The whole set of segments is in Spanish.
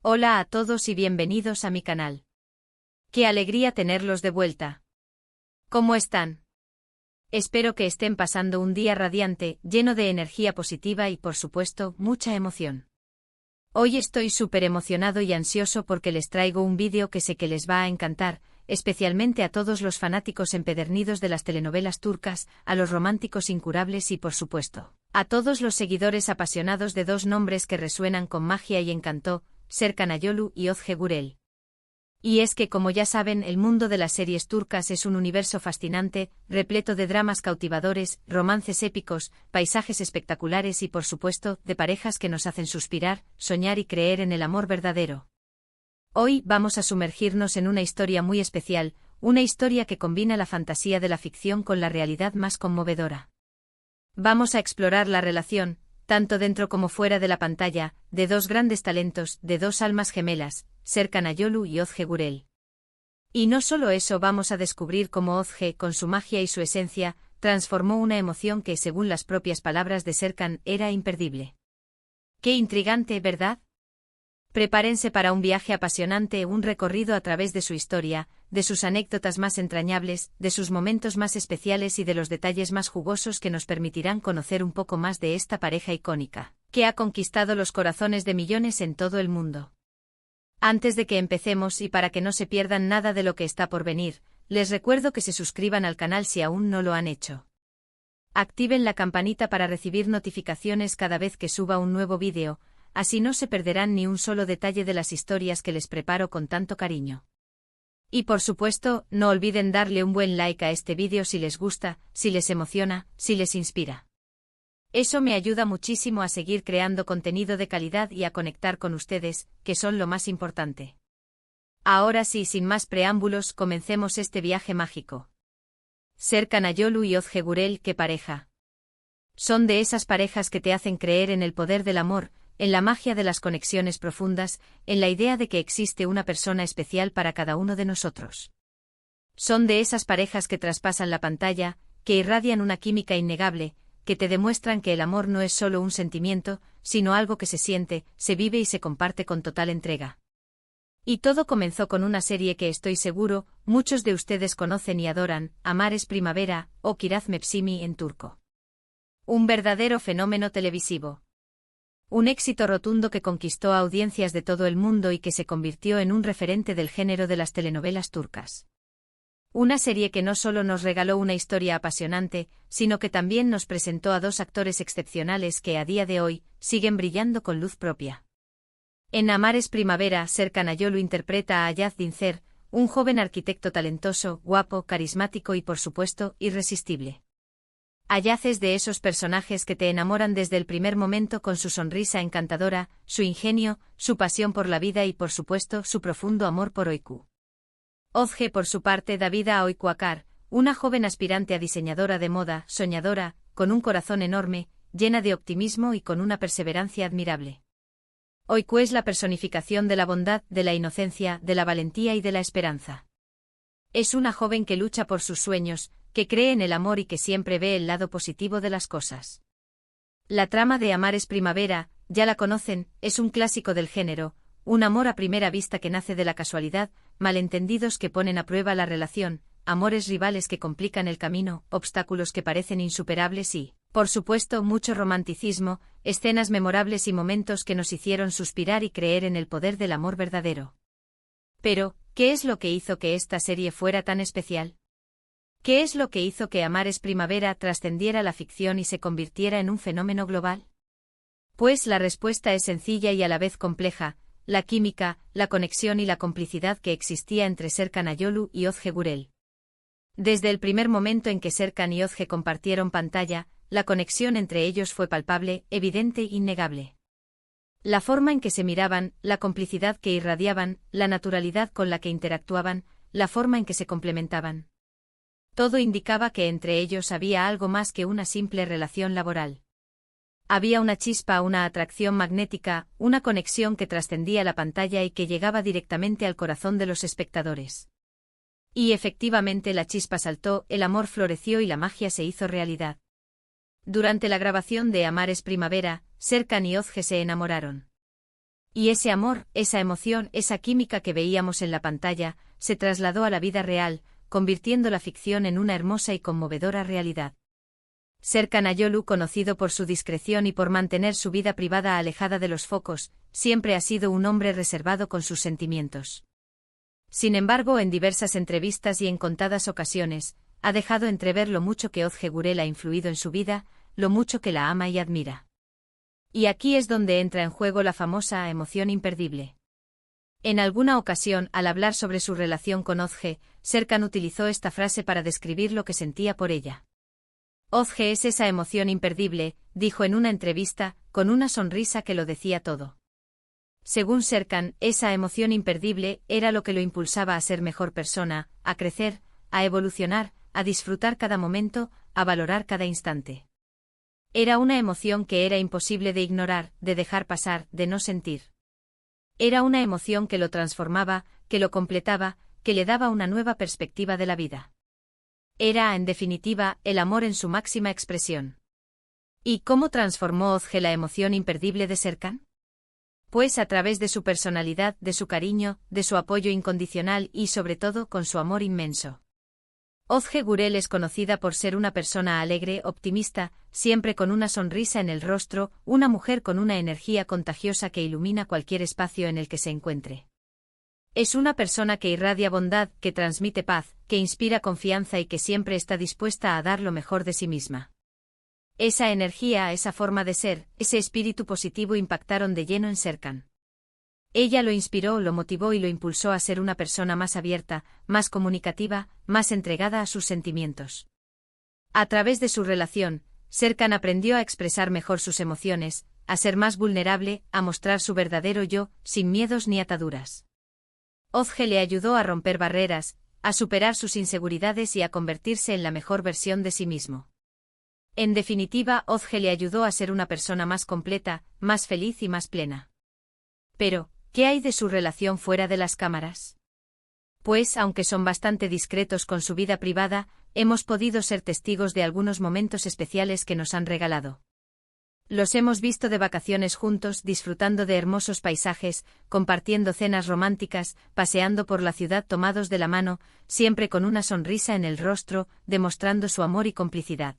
Hola a todos y bienvenidos a mi canal. ¡Qué alegría tenerlos de vuelta! ¿Cómo están? Espero que estén pasando un día radiante, lleno de energía positiva y, por supuesto, mucha emoción. Hoy estoy súper emocionado y ansioso porque les traigo un vídeo que sé que les va a encantar, especialmente a todos los fanáticos empedernidos de las telenovelas turcas, a los románticos incurables y, por supuesto, a todos los seguidores apasionados de dos nombres que resuenan con magia y encanto, Serkan Ayolu y Özge Gürel. Y es que, como ya saben, el mundo de las series turcas es un universo fascinante, repleto de dramas cautivadores, romances épicos, paisajes espectaculares y, por supuesto, de parejas que nos hacen suspirar, soñar y creer en el amor verdadero. Hoy vamos a sumergirnos en una historia muy especial, una historia que combina la fantasía de la ficción con la realidad más conmovedora. Vamos a explorar la relación, tanto dentro como fuera de la pantalla, de dos grandes talentos, de dos almas gemelas, Serkan Ayolu y Özge Gürel. Y no solo eso, vamos a descubrir cómo Özge, con su magia y su esencia, transformó una emoción que, según las propias palabras de Serkan, era imperdible. ¡Qué intrigante!, ¿verdad? Prepárense para un viaje apasionante, un recorrido a través de su historia, de sus anécdotas más entrañables, de sus momentos más especiales y de los detalles más jugosos que nos permitirán conocer un poco más de esta pareja icónica, que ha conquistado los corazones de millones en todo el mundo. Antes de que empecemos y para que no se pierdan nada de lo que está por venir, les recuerdo que se suscriban al canal si aún no lo han hecho. Activen la campanita para recibir notificaciones cada vez que suba un nuevo vídeo, así no se perderán ni un solo detalle de las historias que les preparo con tanto cariño. Y por supuesto, no olviden darle un buen like a este vídeo si les gusta, si les emociona, si les inspira. Eso me ayuda muchísimo a seguir creando contenido de calidad y a conectar con ustedes, que son lo más importante. Ahora sí, sin más preámbulos, comencemos este viaje mágico. Serkan Ayolu y Özge Gürel, ¿qué pareja? Son de esas parejas que te hacen creer en el poder del amor, en la magia de las conexiones profundas, en la idea de que existe una persona especial para cada uno de nosotros. Son de esas parejas que traspasan la pantalla, que irradian una química innegable, que te demuestran que el amor no es solo un sentimiento, sino algo que se siente, se vive y se comparte con total entrega. Y todo comenzó con una serie que estoy seguro, muchos de ustedes conocen y adoran, Amar es Primavera, o Kiraz Mevsimi en turco. Un verdadero fenómeno televisivo. Un éxito rotundo que conquistó a audiencias de todo el mundo y que se convirtió en un referente del género de las telenovelas turcas. Una serie que no solo nos regaló una historia apasionante, sino que también nos presentó a dos actores excepcionales que a día de hoy siguen brillando con luz propia. En Amar es Primavera, Serkan Ayolu interpreta a Ayaz Dincer, un joven arquitecto talentoso, guapo, carismático y por supuesto, irresistible. Ayaz es de esos personajes que te enamoran desde el primer momento con su sonrisa encantadora, su ingenio, su pasión por la vida y por supuesto su profundo amor por Öykü. Özge por su parte da vida a Öykü Akar, una joven aspirante a diseñadora de moda, soñadora, con un corazón enorme, llena de optimismo y con una perseverancia admirable. Öykü es la personificación de la bondad, de la inocencia, de la valentía y de la esperanza. Es una joven que lucha por sus sueños, que cree en el amor y que siempre ve el lado positivo de las cosas. La trama de Amar es Primavera, ya la conocen, es un clásico del género, un amor a primera vista que nace de la casualidad, malentendidos que ponen a prueba la relación, amores rivales que complican el camino, obstáculos que parecen insuperables y, por supuesto, mucho romanticismo, escenas memorables y momentos que nos hicieron suspirar y creer en el poder del amor verdadero. Pero, ¿qué es lo que hizo que esta serie fuera tan especial? ¿Qué es lo que hizo que Amar es Primavera trascendiera la ficción y se convirtiera en un fenómeno global? Pues la respuesta es sencilla y a la vez compleja: la química, la conexión y la complicidad que existía entre Serkan Ayolu y Özge Gürel. Desde el primer momento en que Serkan y Özge compartieron pantalla, la conexión entre ellos fue palpable, evidente e innegable. La forma en que se miraban, la complicidad que irradiaban, la naturalidad con la que interactuaban, la forma en que se complementaban. Todo indicaba que entre ellos había algo más que una simple relación laboral. Había una chispa, una atracción magnética, una conexión que trascendía la pantalla y que llegaba directamente al corazón de los espectadores. Y efectivamente la chispa saltó, el amor floreció y la magia se hizo realidad. Durante la grabación de Amar es Primavera, Serkan y Özge se enamoraron. Y ese amor, esa emoción, esa química que veíamos en la pantalla, se trasladó a la vida real, convirtiendo la ficción en una hermosa y conmovedora realidad. Serkan Ayolu, conocido por su discreción y por mantener su vida privada alejada de los focos, siempre ha sido un hombre reservado con sus sentimientos. Sin embargo, en diversas entrevistas y en contadas ocasiones, ha dejado entrever lo mucho que Ozge Gurel ha influido en su vida, lo mucho que la ama y admira. Y aquí es donde entra en juego la famosa emoción imperdible. En alguna ocasión, al hablar sobre su relación con Ozge, Serkan utilizó esta frase para describir lo que sentía por ella. Ozge es esa emoción imperdible, dijo en una entrevista, con una sonrisa que lo decía todo. Según Serkan, esa emoción imperdible era lo que lo impulsaba a ser mejor persona, a crecer, a evolucionar, a disfrutar cada momento, a valorar cada instante. Era una emoción que era imposible de ignorar, de dejar pasar, de no sentir. Era una emoción que lo transformaba, que lo completaba, que le daba una nueva perspectiva de la vida. Era, en definitiva, el amor en su máxima expresión. ¿Y cómo transformó Ozge la emoción imperdible de Serkan? Pues a través de su personalidad, de su cariño, de su apoyo incondicional y, sobre todo, con su amor inmenso. Ozge Gurel es conocida por ser una persona alegre, optimista, siempre con una sonrisa en el rostro, una mujer con una energía contagiosa que ilumina cualquier espacio en el que se encuentre. Es una persona que irradia bondad, que transmite paz, que inspira confianza y que siempre está dispuesta a dar lo mejor de sí misma. Esa energía, esa forma de ser, ese espíritu positivo impactaron de lleno en Serkan. Ella lo inspiró, lo motivó y lo impulsó a ser una persona más abierta, más comunicativa, más entregada a sus sentimientos. A través de su relación, Serkan aprendió a expresar mejor sus emociones, a ser más vulnerable, a mostrar su verdadero yo, sin miedos ni ataduras. Ozge le ayudó a romper barreras, a superar sus inseguridades y a convertirse en la mejor versión de sí mismo. En definitiva, Ozge le ayudó a ser una persona más completa, más feliz y más plena. Pero, ¿qué hay de su relación fuera de las cámaras? Pues, aunque son bastante discretos con su vida privada, hemos podido ser testigos de algunos momentos especiales que nos han regalado. Los hemos visto de vacaciones juntos, disfrutando de hermosos paisajes, compartiendo cenas románticas, paseando por la ciudad tomados de la mano, siempre con una sonrisa en el rostro, demostrando su amor y complicidad.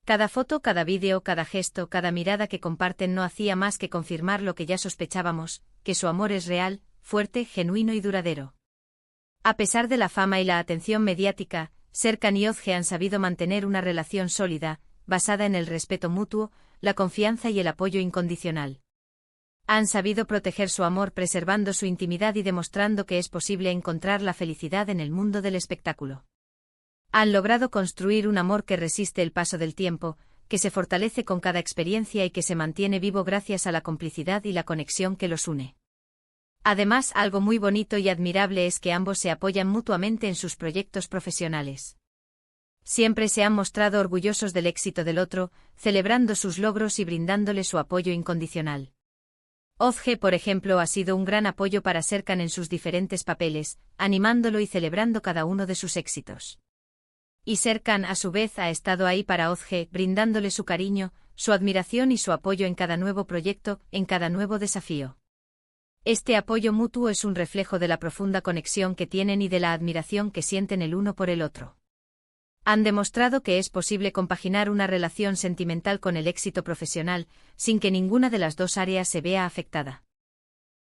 Cada foto, cada vídeo, cada gesto, cada mirada que comparten no hacía más que confirmar lo que ya sospechábamos, que su amor es real, fuerte, genuino y duradero. A pesar de la fama y la atención mediática, Serkan y Ozge han sabido mantener una relación sólida, basada en el respeto mutuo, la confianza y el apoyo incondicional. Han sabido proteger su amor preservando su intimidad y demostrando que es posible encontrar la felicidad en el mundo del espectáculo. Han logrado construir un amor que resiste el paso del tiempo, que se fortalece con cada experiencia y que se mantiene vivo gracias a la complicidad y la conexión que los une. Además, algo muy bonito y admirable es que ambos se apoyan mutuamente en sus proyectos profesionales. Siempre se han mostrado orgullosos del éxito del otro, celebrando sus logros y brindándole su apoyo incondicional. Ozge, por ejemplo, ha sido un gran apoyo para Serkan en sus diferentes papeles, animándolo y celebrando cada uno de sus éxitos. Y Serkan, a su vez, ha estado ahí para Ozge, brindándole su cariño, su admiración y su apoyo en cada nuevo proyecto, en cada nuevo desafío. Este apoyo mutuo es un reflejo de la profunda conexión que tienen y de la admiración que sienten el uno por el otro. Han demostrado que es posible compaginar una relación sentimental con el éxito profesional, sin que ninguna de las dos áreas se vea afectada.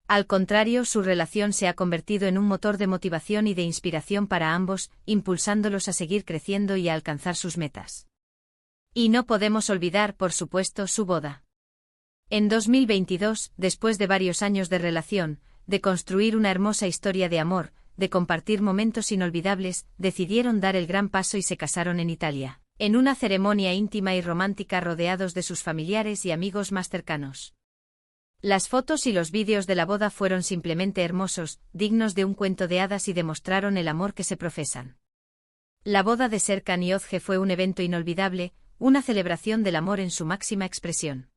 Al contrario, su relación se ha convertido en un motor de motivación y de inspiración para ambos, impulsándolos a seguir creciendo y a alcanzar sus metas. Y no podemos olvidar, por supuesto, su boda. En 2022, después de varios años de relación, de construir una hermosa historia de amor, de compartir momentos inolvidables, decidieron dar el gran paso y se casaron en Italia, en una ceremonia íntima y romántica rodeados de sus familiares y amigos más cercanos. Las fotos y los vídeos de la boda fueron simplemente hermosos, dignos de un cuento de hadas y demostraron el amor que se profesan. La boda de Serkan y Ozge fue un evento inolvidable, una celebración del amor en su máxima expresión.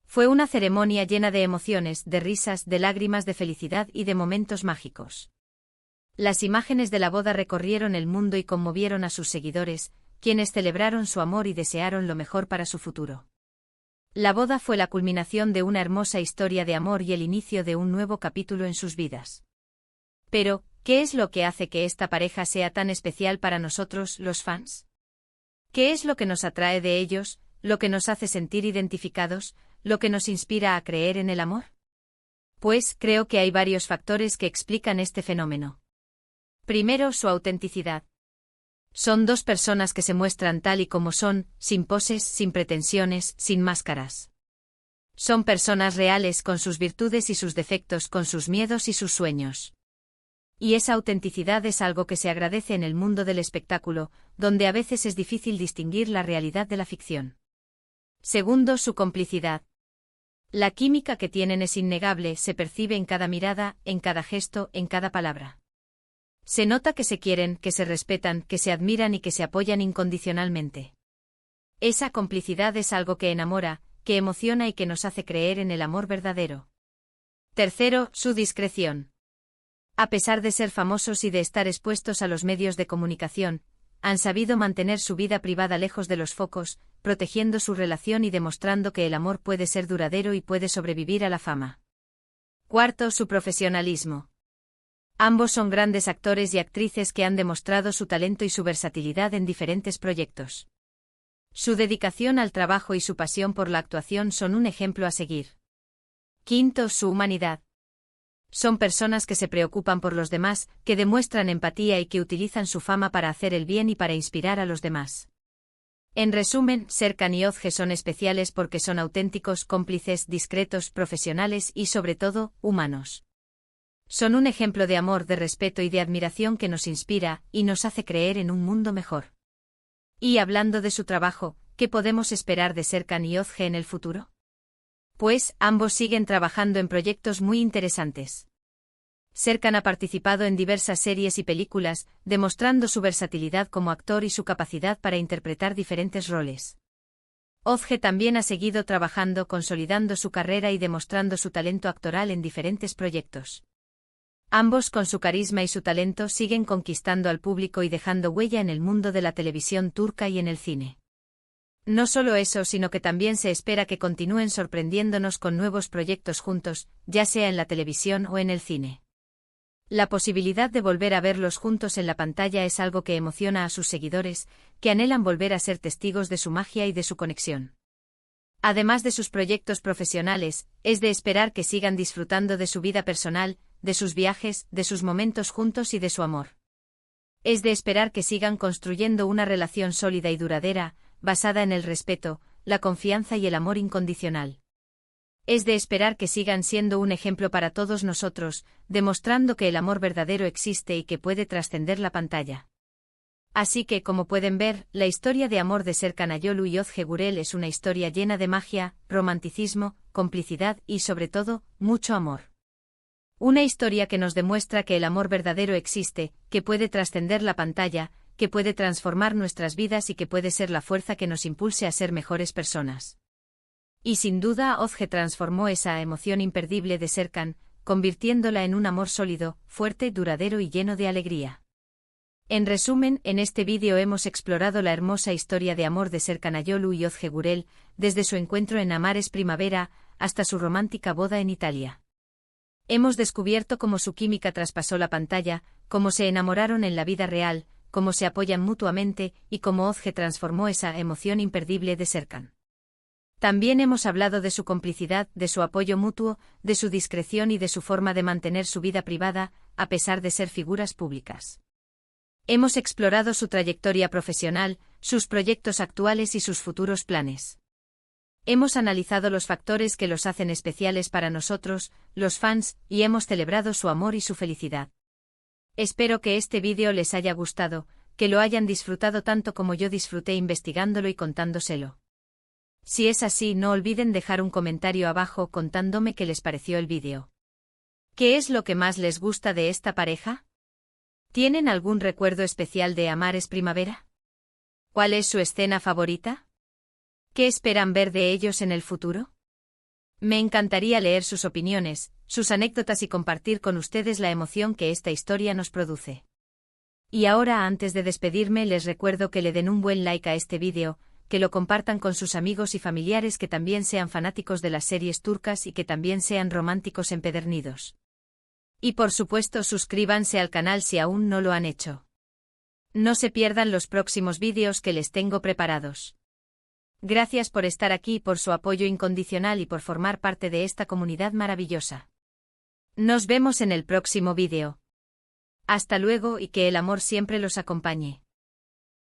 Fue una ceremonia llena de emociones, de risas, de lágrimas de felicidad y de momentos mágicos. Las imágenes de la boda recorrieron el mundo y conmovieron a sus seguidores, quienes celebraron su amor y desearon lo mejor para su futuro. La boda fue la culminación de una hermosa historia de amor y el inicio de un nuevo capítulo en sus vidas. Pero, ¿qué es lo que hace que esta pareja sea tan especial para nosotros, los fans? ¿Qué es lo que nos atrae de ellos, lo que nos hace sentir identificados, lo que nos inspira a creer en el amor? Pues creo que hay varios factores que explican este fenómeno. Primero, su autenticidad. Son dos personas que se muestran tal y como son, sin poses, sin pretensiones, sin máscaras. Son personas reales con sus virtudes y sus defectos, con sus miedos y sus sueños. Y esa autenticidad es algo que se agradece en el mundo del espectáculo, donde a veces es difícil distinguir la realidad de la ficción. Segundo, su complicidad. La química que tienen es innegable, se percibe en cada mirada, en cada gesto, en cada palabra. Se nota que se quieren, que se respetan, que se admiran y que se apoyan incondicionalmente. Esa complicidad es algo que enamora, que emociona y que nos hace creer en el amor verdadero. Tercero, su discreción. A pesar de ser famosos y de estar expuestos a los medios de comunicación, han sabido mantener su vida privada lejos de los focos, protegiendo su relación y demostrando que el amor puede ser duradero y puede sobrevivir a la fama. Cuarto, su profesionalismo. Ambos son grandes actores y actrices que han demostrado su talento y su versatilidad en diferentes proyectos. Su dedicación al trabajo y su pasión por la actuación son un ejemplo a seguir. Quinto, su humanidad. Son personas que se preocupan por los demás, que demuestran empatía y que utilizan su fama para hacer el bien y para inspirar a los demás. En resumen, Serkan y Özge son especiales porque son auténticos, cómplices, discretos, profesionales y, sobre todo, humanos. Son un ejemplo de amor, de respeto y de admiración que nos inspira y nos hace creer en un mundo mejor. Y hablando de su trabajo, ¿qué podemos esperar de Serkan y Özge en el futuro? Pues, ambos siguen trabajando en proyectos muy interesantes. Serkan ha participado en diversas series y películas, demostrando su versatilidad como actor y su capacidad para interpretar diferentes roles. Özge también ha seguido trabajando, consolidando su carrera y demostrando su talento actoral en diferentes proyectos. Ambos, con su carisma y su talento, siguen conquistando al público y dejando huella en el mundo de la televisión turca y en el cine. No solo eso, sino que también se espera que continúen sorprendiéndonos con nuevos proyectos juntos, ya sea en la televisión o en el cine. La posibilidad de volver a verlos juntos en la pantalla es algo que emociona a sus seguidores, que anhelan volver a ser testigos de su magia y de su conexión. Además de sus proyectos profesionales, es de esperar que sigan disfrutando de su vida personal, de sus viajes, de sus momentos juntos y de su amor. Es de esperar que sigan construyendo una relación sólida y duradera, basada en el respeto, la confianza y el amor incondicional. Es de esperar que sigan siendo un ejemplo para todos nosotros, demostrando que el amor verdadero existe y que puede trascender la pantalla. Así que, como pueden ver, la historia de amor de Serkan Ayolu y Özge Gürel es una historia llena de magia, romanticismo, complicidad y, sobre todo, mucho amor. Una historia que nos demuestra que el amor verdadero existe, que puede trascender la pantalla, que puede transformar nuestras vidas y que puede ser la fuerza que nos impulse a ser mejores personas. Y sin duda, Özge transformó esa emoción imperdible de Serkan, convirtiéndola en un amor sólido, fuerte, duradero y lleno de alegría. En resumen, en este vídeo hemos explorado la hermosa historia de amor de Serkan Ayolu y Özge Gürel, desde su encuentro en Amares Primavera, hasta su romántica boda en Italia. Hemos descubierto cómo su química traspasó la pantalla, cómo se enamoraron en la vida real, cómo se apoyan mutuamente y cómo Özge transformó esa emoción imperdible de Serkan. También hemos hablado de su complicidad, de su apoyo mutuo, de su discreción y de su forma de mantener su vida privada, a pesar de ser figuras públicas. Hemos explorado su trayectoria profesional, sus proyectos actuales y sus futuros planes. Hemos analizado los factores que los hacen especiales para nosotros, los fans, y hemos celebrado su amor y su felicidad. Espero que este vídeo les haya gustado, que lo hayan disfrutado tanto como yo disfruté investigándolo y contándoselo. Si es así, no olviden dejar un comentario abajo contándome qué les pareció el vídeo. ¿Qué es lo que más les gusta de esta pareja? ¿Tienen algún recuerdo especial de Amares Primavera? ¿Cuál es su escena favorita? ¿Qué esperan ver de ellos en el futuro? Me encantaría leer sus opiniones, sus anécdotas y compartir con ustedes la emoción que esta historia nos produce. Y ahora, antes de despedirme, les recuerdo que le den un buen like a este vídeo, que lo compartan con sus amigos y familiares que también sean fanáticos de las series turcas y que también sean románticos empedernidos. Y por supuesto suscríbanse al canal si aún no lo han hecho. No se pierdan los próximos vídeos que les tengo preparados. Gracias por estar aquí, por su apoyo incondicional y por formar parte de esta comunidad maravillosa. Nos vemos en el próximo vídeo. Hasta luego y que el amor siempre los acompañe.